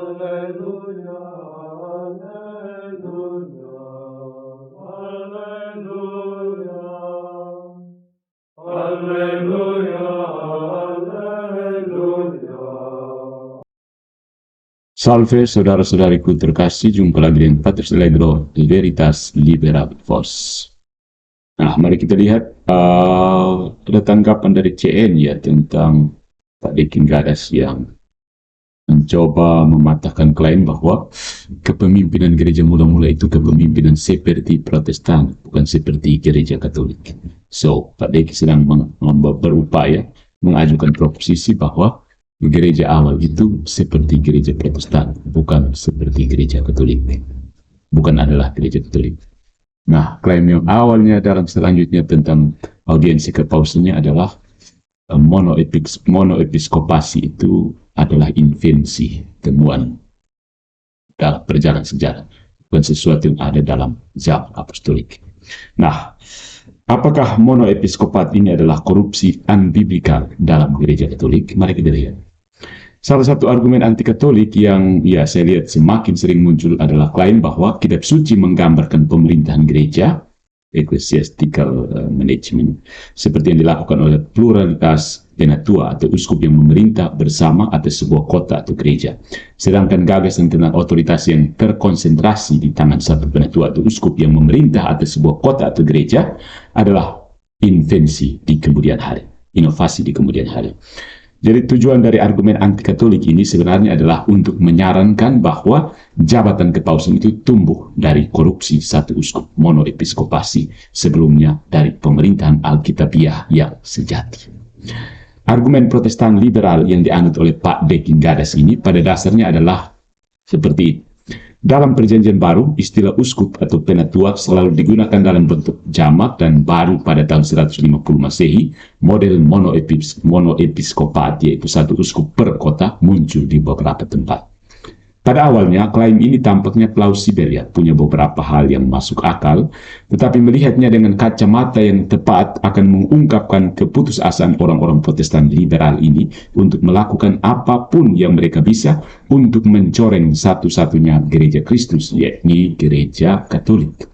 Alleluia, alleluia, alleluia, alleluia, alleluia. Salve saudara-saudariku terkasih, jumpa lagi dengan Pater Celebro di Veritas Liberabimus. Nah, mari kita lihat ada tanggapan dari CN ya tentang Pak Dekin Gadas yang mencoba mematahkan klaim bahwa kepemimpinan gereja mula-mula itu kepemimpinan seperti Protestan, bukan seperti gereja Katolik. So, Pak Dekin sedang berupaya mengajukan proposisi bahwa gereja awal itu seperti gereja Protestan, bukan seperti gereja Katolik. Bukan adalah gereja Katolik. Nah, klaim yang awalnya dalam selanjutnya tentang audiensi kepausinya adalah monoepiskopasi itu adalah invensi temuan dalam perjalanan sejarah, bukan sesuatu yang ada dalam zaman apostolik. Nah, apakah monoepiskopat ini adalah korupsi unbiblikal dalam gereja Katolik? Mari kita lihat. Salah satu argumen anti-Katolik yang saya lihat semakin sering muncul adalah klaim bahwa kitab suci menggambarkan pemerintahan gereja, ecclesiastical management, seperti yang dilakukan oleh pluralitas penatua atau uskup yang memerintah bersama atas sebuah kota atau gereja. Sedangkan gagasan tentang otoritas yang terkonsentrasi di tangan satu penatua atau uskup yang memerintah atas sebuah kota atau gereja adalah invensi di kemudian hari, inovasi di kemudian hari. Jadi tujuan dari argumen anti-Katolik ini sebenarnya adalah untuk menyarankan bahwa jabatan kepausan itu tumbuh dari korupsi satu uskup monoepiskopasi sebelumnya dari pemerintahan Alkitabiah yang sejati. Argumen Protestan liberal yang dianut oleh Pak Dekin Gadas ini pada dasarnya adalah seperti ini. Dalam perjanjian baru, istilah uskup atau penatua selalu digunakan dalam bentuk jamak dan baru pada tahun 150 Masehi, model monoepiskopat yaitu satu uskup per kota muncul di beberapa tempat. Pada awalnya, klaim ini tampaknya plausibel ya, punya beberapa hal yang masuk akal, tetapi melihatnya dengan kacamata yang tepat akan mengungkapkan keputusasaan orang-orang Protestan liberal ini untuk melakukan apapun yang mereka bisa untuk mencoreng satu-satunya gereja Kristus, yakni gereja Katolik.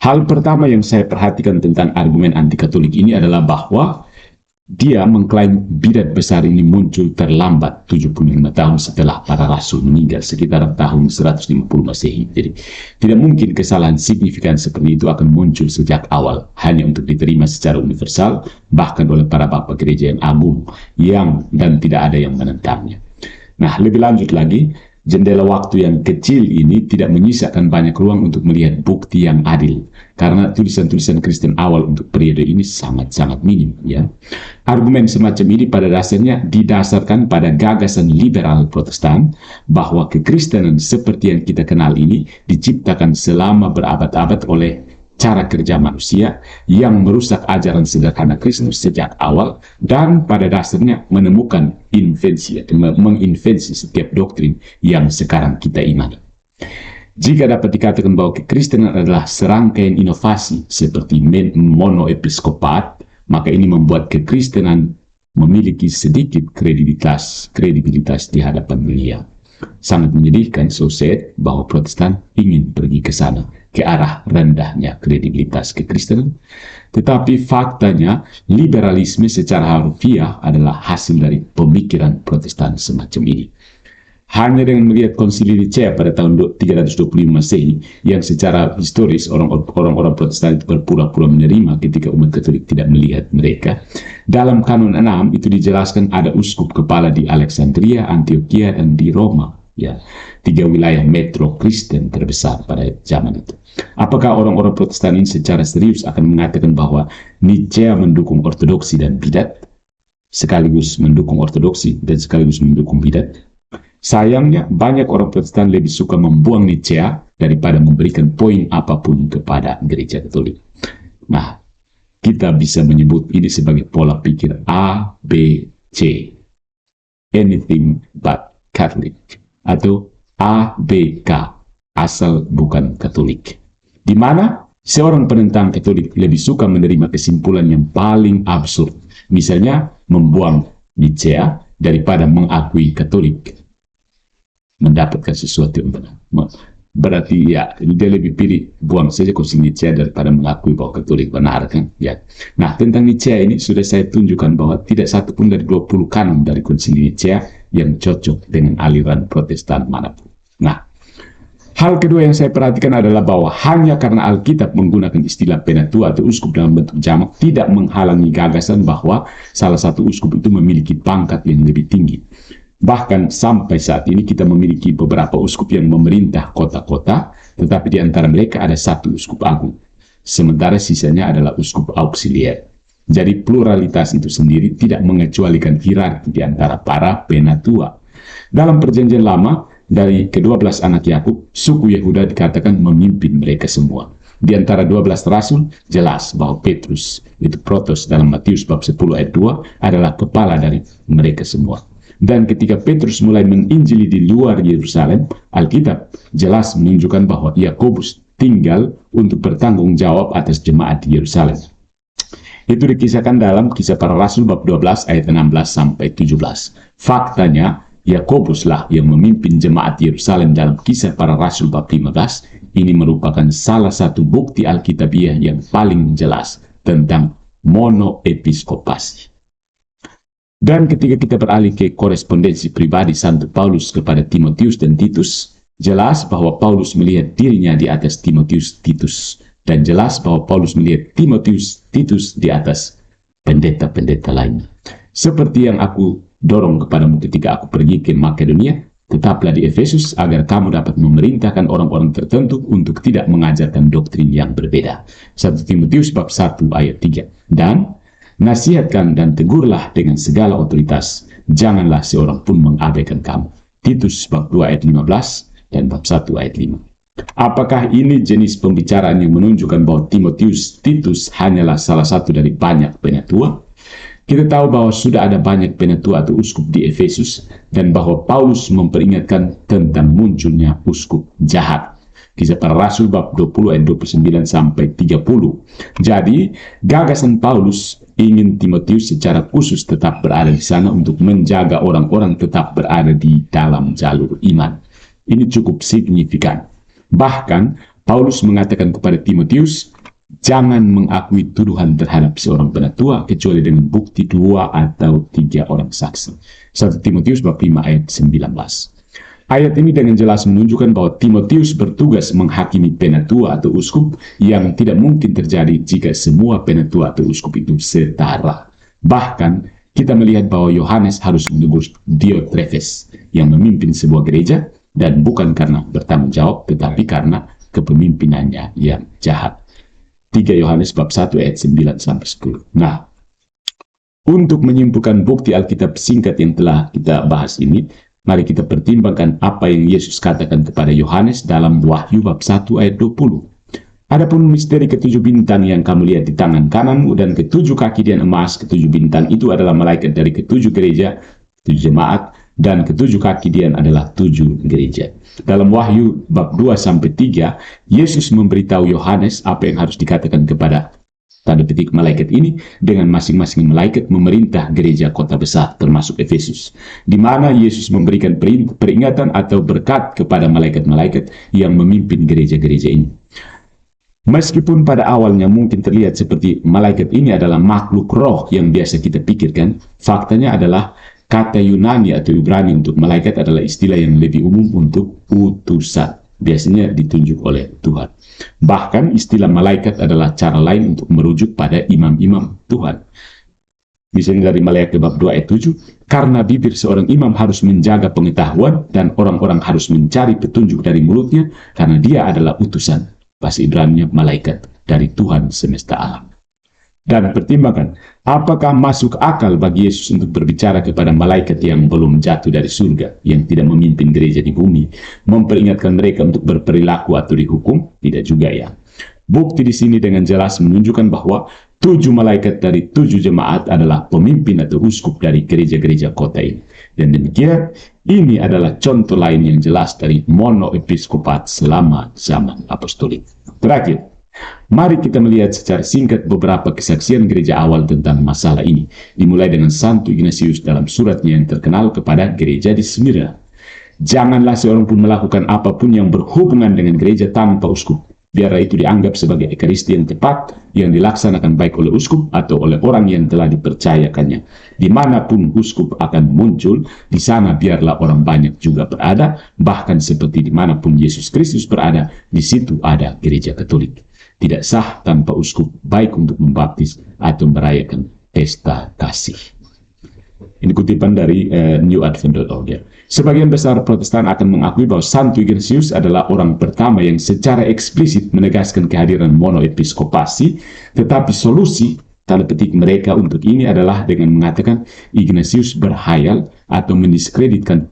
Hal pertama yang saya perhatikan tentang argumen anti-Katolik ini adalah bahwa dia mengklaim bidat besar ini muncul terlambat 75 tahun setelah para rasul meninggal, sekitar tahun 150 Masehi. Jadi tidak mungkin kesalahan signifikan seperti itu akan muncul sejak awal hanya untuk diterima secara universal bahkan oleh para bapak gereja yang agung dan tidak ada yang menentangnya. Nah, lebih lanjut lagi, jendela waktu yang kecil ini tidak menyisakan banyak ruang untuk melihat bukti yang adil, karena tulisan-tulisan Kristen awal untuk periode ini sangat-sangat minim. Ya. Argumen semacam ini pada dasarnya didasarkan pada gagasan liberal Protestan bahwa kekristenan seperti yang kita kenal ini diciptakan selama berabad-abad oleh cara kerja manusia yang merusak ajaran sederhana Kristus sejak awal dan pada dasarnya menemukan menginvensi setiap doktrin yang sekarang kita imani. Jika dapat dikatakan bahwa kekristenan adalah serangkaian inovasi seperti monoepiskopat, maka ini membuat kekristenan memiliki sedikit kredibilitas di hadapan dunia. Sangat menyedihkan, bahwa Protestan ingin pergi ke sana, ke arah rendahnya kredibilitas kekristenan. Tetapi faktanya, liberalisme secara harfiah adalah hasil dari pemikiran Protestan semacam ini. Hanya dengan melihat konsili Nicea pada tahun 325 Masehi, yang secara historis orang-orang Protestan itu berpura-pura menerima ketika umat Katolik tidak melihat mereka. Dalam kanon 6 itu dijelaskan ada uskup kepala di Alexandria, Antioquia, dan di Roma. Ya, 3 wilayah metro Kristen terbesar pada zaman itu. Apakah orang-orang Protestan ini secara serius akan mengatakan bahwa Nicea mendukung ortodoksi dan bidat, sekaligus mendukung ortodoksi dan sekaligus mendukung bidat? Sayangnya, banyak orang Protestan lebih suka membuang Nicea daripada memberikan poin apapun kepada gereja Katolik. Nah, kita bisa menyebut ini sebagai pola pikir A, B, C. Anything but Catholic. Atau A, B, K. Asal bukan Katolik. Di mana seorang penentang Katolik lebih suka menerima kesimpulan yang paling absurd. Misalnya, membuang Nicea daripada mengakui Katolik. mendapatkan sesuatu yang benar. Berarti ya dia lebih pilih buang saja konsil Nicea daripada mengakui bahwa Katolik benar, kan ya. Nah, tentang Nicea ini sudah saya tunjukkan bahwa tidak satu pun dari 20 kanon dari konsil Nicea yang cocok dengan aliran Protestan manapun. Nah, hal kedua yang saya perhatikan adalah bahwa hanya karena Alkitab menggunakan istilah penatua atau uskup dalam bentuk jamak tidak menghalangi gagasan bahwa salah satu uskup itu memiliki pangkat yang lebih tinggi. Bahkan sampai saat ini kita memiliki beberapa uskup yang memerintah kota-kota, tetapi di antara mereka ada satu uskup agung. Sementara sisanya adalah uskup auxiliar. Jadi pluralitas itu sendiri tidak mengecualikan hierarki di antara para penatua. Dalam perjanjian lama, dari ke-12 anak Yakub, suku Yehuda dikatakan memimpin mereka semua. Di antara 12 rasul, jelas bahwa Petrus, itu protos dalam Matius bab 10 ayat 2, adalah kepala dari mereka semua. Dan ketika Petrus mulai menginjili di luar Yerusalem, Alkitab jelas menunjukkan bahwa Yakobus tinggal untuk bertanggung jawab atas jemaat di Yerusalem. Itu dikisahkan dalam Kisah Para Rasul bab 12 ayat 16 sampai 17. Faktanya, Yakobuslah yang memimpin jemaat Yerusalem dalam Kisah Para Rasul bab 15. Ini merupakan salah satu bukti Alkitabiah yang paling jelas tentang monoepiskopasi. Dan ketika kita beralih ke korespondensi pribadi Santo Paulus kepada Timotius dan Titus, jelas bahwa Paulus melihat dirinya di atas Timotius Titus, dan jelas bahwa Paulus melihat Timotius Titus di atas pendeta-pendeta lainnya. Seperti yang aku dorong kepadamu ketika aku pergi ke Makedonia, tetaplah di Efesus agar kamu dapat memerintahkan orang-orang tertentu untuk tidak mengajarkan doktrin yang berbeda. 1 Timotius bab 1 ayat 3. Dan nasihatkan dan tegurlah dengan segala otoritas. Janganlah seorang pun mengabaikan kamu. Titus bab 2 ayat 15 dan bab 1 ayat 5. Apakah ini jenis pembicaraan yang menunjukkan bahwa Timotius Titus hanyalah salah satu dari banyak penatua? Kita tahu bahwa sudah ada banyak penatua atau uskup di Efesus dan bahwa Paulus memperingatkan tentang munculnya uskup jahat. Kisah Para Rasul bab 20 ayat 29 sampai 30. Jadi, gagasan Paulus ingin Timotius secara khusus tetap berada di sana untuk menjaga orang-orang tetap berada di dalam jalur iman. Ini cukup signifikan. Bahkan, Paulus mengatakan kepada Timotius, jangan mengakui tuduhan terhadap seorang penatua kecuali dengan bukti 2 atau 3 orang saksi. 1 Timotius bab 5 ayat 19. Ayat ini dengan jelas menunjukkan bahwa Timotius bertugas menghakimi penatua atau uskup yang tidak mungkin terjadi jika semua penatua atau uskup itu setara. Bahkan, kita melihat bahwa Yohanes harus menegur Diotrefes yang memimpin sebuah gereja, dan bukan karena bertanggung jawab, tetapi karena kepemimpinannya yang jahat. 3 Yohanes bab 1 ayat 9 sampai 10. Nah, untuk menyimpulkan bukti Alkitab singkat yang telah kita bahas ini, mari kita pertimbangkan apa yang Yesus katakan kepada Yohanes dalam Wahyu bab 1 ayat 20. Adapun misteri ketujuh bintang yang kamu lihat di tangan kananmu dan ketujuh kaki dan emas, ketujuh bintang itu adalah malaikat dari ketujuh gereja, ketujuh jemaat, dan ketujuh kaki dia adalah 7 gereja. Dalam Wahyu bab 2 sampai 3, Yesus memberitahu Yohanes apa yang harus dikatakan kepada tanda petik malaikat ini dengan masing-masing malaikat memerintah gereja kota besar termasuk Efesus, di mana Yesus memberikan peringatan atau berkat kepada malaikat-malaikat yang memimpin gereja-gereja ini. Meskipun pada awalnya mungkin terlihat seperti malaikat ini adalah makhluk roh yang biasa kita pikirkan, faktanya adalah kata Yunani atau Ibrani untuk malaikat adalah istilah yang lebih umum untuk utusan, biasanya ditunjuk oleh Tuhan. Bahkan istilah malaikat adalah cara lain untuk merujuk pada imam-imam Tuhan. Misalnya dari Maleakhi bab 2 ayat 7, karena bibir seorang imam harus menjaga pengetahuan dan orang-orang harus mencari petunjuk dari mulutnya karena dia adalah utusan. Bahasa Ibrani malaikat dari Tuhan semesta alam. Dan pertimbangkan, apakah masuk akal bagi Yesus untuk berbicara kepada malaikat yang belum jatuh dari surga, yang tidak memimpin gereja di bumi, memperingatkan mereka untuk berperilaku atau dihukum? Tidak juga ya. Bukti di sini dengan jelas menunjukkan bahwa 7 malaikat dari 7 jemaat adalah pemimpin atau uskup dari gereja-gereja kota ini. Dan demikian, ini adalah contoh lain yang jelas dari monoepiskopat selama zaman apostolik. Terakhir, mari kita melihat secara singkat beberapa kesaksian gereja awal tentang masalah ini, dimulai dengan Santo Ignatius dalam suratnya yang terkenal kepada gereja di Smyrna. Janganlah seorang pun melakukan apapun yang berhubungan dengan gereja tanpa uskup. Biarlah itu dianggap sebagai ekaristi yang tepat, yang dilaksanakan baik oleh uskup atau oleh orang yang telah dipercayakannya. Dimanapun uskup akan muncul, di sana biarlah orang banyak juga berada, bahkan seperti dimanapun Yesus Kristus berada, di situ ada gereja Katolik. Tidak sah tanpa uskup, baik untuk membaptis atau merayakan pesta kasih. Ini kutipan dari newadvent.org. Ya. Sebagian besar Protestan akan mengakui bahwa Santo Ignatius adalah orang pertama yang secara eksplisit menegaskan kehadiran monoepiskopasi, tetapi solusi tanda petik mereka untuk ini adalah dengan mengatakan Ignatius berhayal atau mendiskreditkan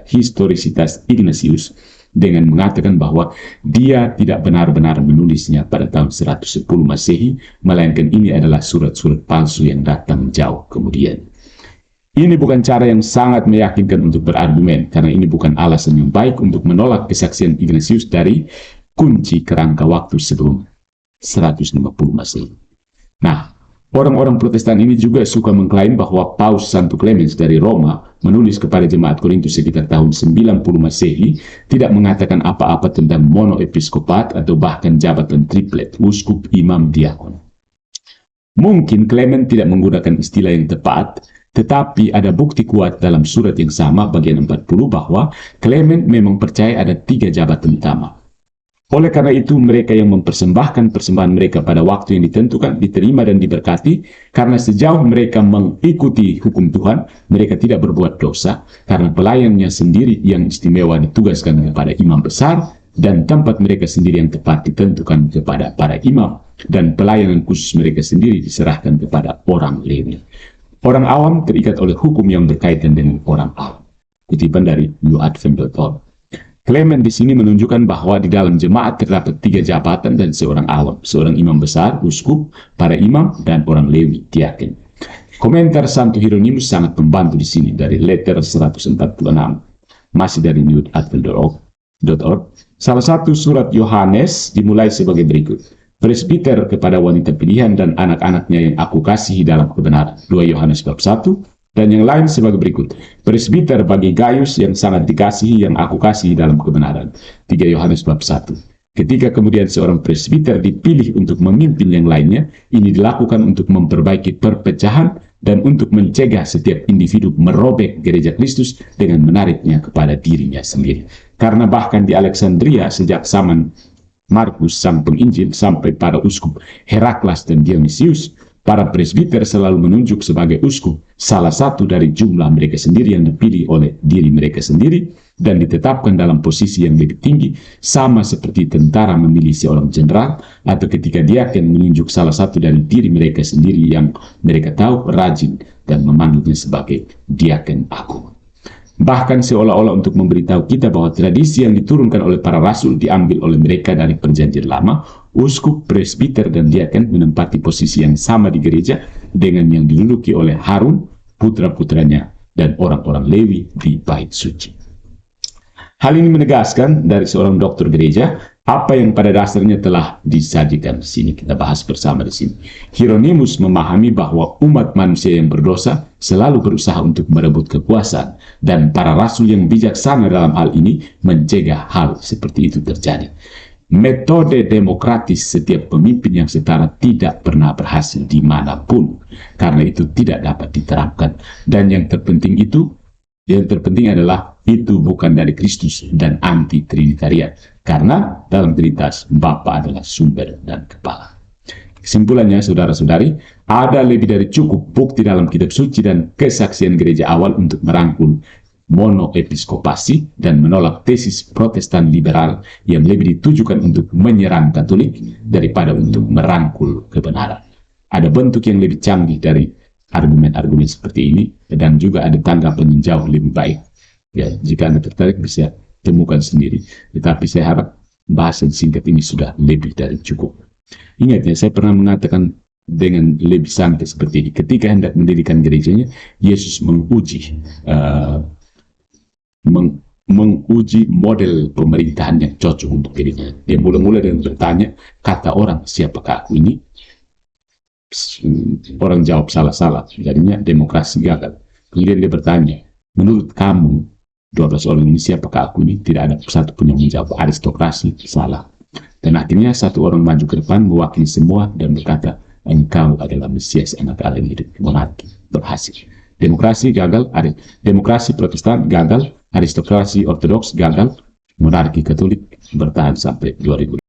historisitas Ignatius dengan mengatakan bahwa dia tidak benar-benar menulisnya pada tahun 110 Masehi, melainkan ini adalah surat-surat palsu yang datang jauh kemudian. Ini bukan cara yang sangat meyakinkan untuk berargumen, karena ini bukan alasan yang baik untuk menolak kesaksian Ignatius dari kunci kerangka waktu sebelum 150 Masehi. Nah, orang-orang Protestan ini juga suka mengklaim bahwa Paus Santo Clemens dari Roma menulis kepada jemaat Korintus sekitar tahun 90 Masehi tidak mengatakan apa-apa tentang monoepiskopat atau bahkan jabatan triplet, uskup, imam, diakon. Mungkin Clement tidak menggunakan istilah yang tepat, tetapi ada bukti kuat dalam surat yang sama bagian 40 bahwa Clement memang percaya ada 3 jabatan utama. Oleh karena itu, mereka yang mempersembahkan persembahan mereka pada waktu yang ditentukan diterima dan diberkati, karena sejauh mereka mengikuti hukum Tuhan, mereka tidak berbuat dosa, karena pelayannya sendiri yang istimewa ditugaskan kepada imam besar, dan tempat mereka sendiri yang tepat ditentukan kepada para imam, dan pelayanan khusus mereka sendiri diserahkan kepada orang Lewi. Orang awam terikat oleh hukum yang berkaitan dengan orang awam. Kutipan dari newadvent.org. Clement di sini menunjukkan bahwa di dalam jemaat terdapat 3 jabatan dan seorang awam, seorang imam besar, uskup, para imam, dan orang Lewi, diaken. Komentar Santo Hieronymus sangat membantu di sini dari letter 146, masih dari newadvent.org. Salah satu surat Yohanes dimulai sebagai berikut. Presbiter kepada wanita pilihan dan anak-anaknya yang aku kasihi dalam kebenaran. 2 Yohanes bab 1. Dan yang lain sebagai berikut. Presbiter bagi Gaius yang sangat dikasihi yang aku kasihi dalam kebenaran. 3 Yohanes bab 1. Ketika kemudian seorang presbiter dipilih untuk memimpin yang lainnya, ini dilakukan untuk memperbaiki perpecahan dan untuk mencegah setiap individu merobek gereja Kristus dengan menariknya kepada dirinya sendiri. Karena bahkan di Alexandria sejak zaman Markus sang penginjil sampai pada uskup Heraklas dan Dionysius, para presbiter selalu menunjuk sebagai uskup salah satu dari jumlah mereka sendiri yang dipilih oleh diri mereka sendiri dan ditetapkan dalam posisi yang lebih tinggi, sama seperti tentara memilih seorang jenderal atau ketika diaken menunjuk salah satu dari diri mereka sendiri yang mereka tahu rajin dan memanggilnya sebagai diaken agung. Bahkan seolah-olah untuk memberitahu kita bahwa tradisi yang diturunkan oleh para rasul diambil oleh mereka dari perjanjian lama, uskup, presbiter, dan diaken menempati posisi yang sama di gereja dengan yang diduduki oleh Harun, putra-putranya, dan orang-orang Lewi di bait suci. Hal ini menegaskan dari seorang dokter gereja apa yang pada dasarnya telah disajikan. Sini kita bahas bersama di sini. Hieronymus memahami bahwa umat manusia yang berdosa selalu berusaha untuk merebut kekuasaan, dan para rasul yang bijaksana dalam hal ini mencegah hal seperti itu terjadi. Metode demokratis setiap pemimpin yang setara tidak pernah berhasil dimanapun, karena itu tidak dapat diterapkan. Dan yang terpenting adalah itu bukan dari Kristus dan anti-trinitarian, karena dalam Trinitas Bapa adalah sumber dan kepala. Kesimpulannya, saudara-saudari, ada lebih dari cukup bukti dalam kitab suci dan kesaksian gereja awal untuk merangkul monoepiskopasi dan menolak tesis Protestan liberal yang lebih ditujukan untuk menyerang Katolik daripada untuk merangkul kebenaran. Ada bentuk yang lebih canggih dari argumen-argumen seperti ini, dan juga ada tanggapan yang jauh lebih baik. Ya, jika Anda tertarik bisa temukan sendiri. Tetapi saya harap bahasan singkat ini sudah lebih dari cukup. Ingat ya, saya pernah mengatakan dengan lebih santai seperti ini. Ketika hendak mendirikan gerejanya, Yesus menguji model pemerintahan yang cocok untuk dirinya. Dia mulai dengan bertanya, kata orang, siapakah aku ini? Orang jawab salah-salah, jadinya demokrasi gagal. Kemudian dia bertanya, menurut kamu 12 orang Indonesia apakah aku ini tidak ada satu pun yang menjawab aristokrasi salah. Dan akhirnya satu orang maju ke depan mewakili semua dan berkata, engkau adalah Mesias anak Allah yang hidup. Monarki berhasil. Demokrasi gagal, demokrasi Protestan gagal, aristokrasi Ortodoks gagal, monarki Katolik bertahan sampai 2000.